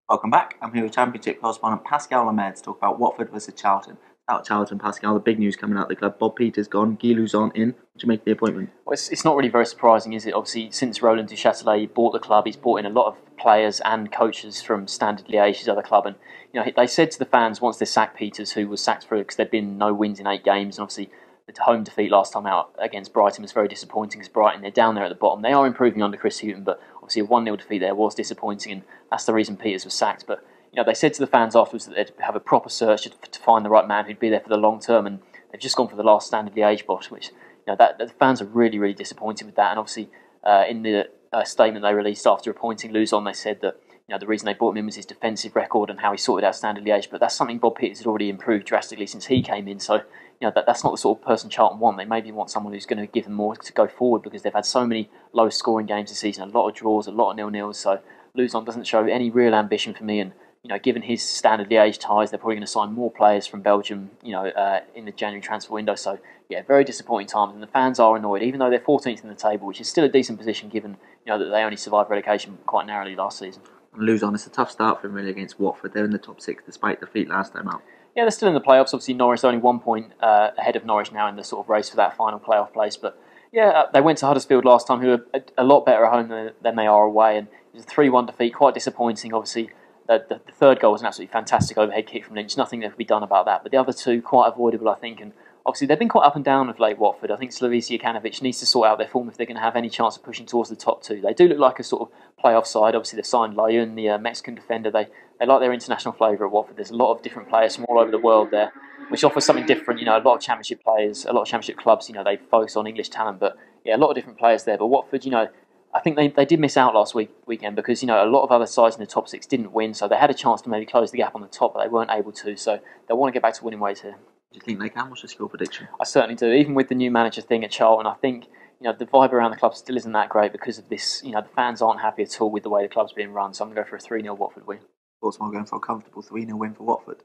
Welcome back. I'm here with Championship correspondent Pascal Ahmed to talk about Watford versus Charlton. Out Charlton, Pascal, the big news coming out of the club. Bob Peters gone, Guy Luzon in. What do you make of the appointment? Well, it's not really very surprising, is it? Obviously, since Roland Duchâtelet bought the club, he's brought in a lot of players and coaches from Standard Liège, his other club. And they said to the fans once they sacked Peters, who was sacked for because there'd been no wins in 8 games, and obviously the home defeat last time out against Brighton was very disappointing. Because Brighton, they're down there at the bottom. They are improving under Chris Hughton, but obviously a 1-0 defeat there was disappointing, and that's the reason Peters was sacked. But they said to the fans afterwards that they'd have a proper search to find the right man who'd be there for the long term, and they've just gone for the last Standard Liège boss, which that the fans are really, really disappointed with that. And obviously, in the statement they released after appointing Luzon, they said that the reason they brought him in was his defensive record and how he sorted out Standard Liège. But that's something Bob Peters had already improved drastically since he came in. So that's not the sort of person Charlton want. They maybe want someone who's going to give them more to go forward, because they've had so many low-scoring games this season, a lot of draws, a lot of nil-nils. So Luzon doesn't show any real ambition for me, and given his Standard Liège ties, they're probably going to sign more players from Belgium, in the January transfer window. So, very disappointing times, and the fans are annoyed, even though they're 14th in the table, which is still a decent position given, that they only survived relegation quite narrowly last season. And Luzon, it's a tough start for him really against Watford. They're in the top six despite defeat last time out. Yeah, they're still in the playoffs. Obviously, Norwich only 1 point ahead of Norwich now in the sort of race for that final playoff place. But they went to Huddersfield last time, who are a lot better at home than they are away, and it was a 3-1 defeat, quite disappointing. Obviously, the third goal was an absolutely fantastic overhead kick from Lynch. Nothing that could be done about that. But the other two, quite avoidable, I think. And obviously, they've been quite up and down of late, Watford. I think Slavisa Jokanovic needs to sort out their form if they're going to have any chance of pushing towards the top two. They do look like a sort of playoff side. Obviously, they've signed Layun, the Mexican defender. They like their international flavour at Watford. There's a lot of different players from all over the world there, which offers something different. A lot of championship players, a lot of championship clubs, they focus on English talent. But, a lot of different players there. But Watford, I think they did miss out last weekend because, a lot of other sides in the top six didn't win, so they had a chance to maybe close the gap on the top, but they weren't able to, so they want to get back to winning ways here. Do you think they can? What's your score prediction? I certainly do. Even with the new manager thing at Charlton, I think the vibe around the club still isn't that great because of this. The fans aren't happy at all with the way the club's being run, so I'm going to go for a 3-0 Watford win. Baltimore going for a comfortable 3-0 win for Watford.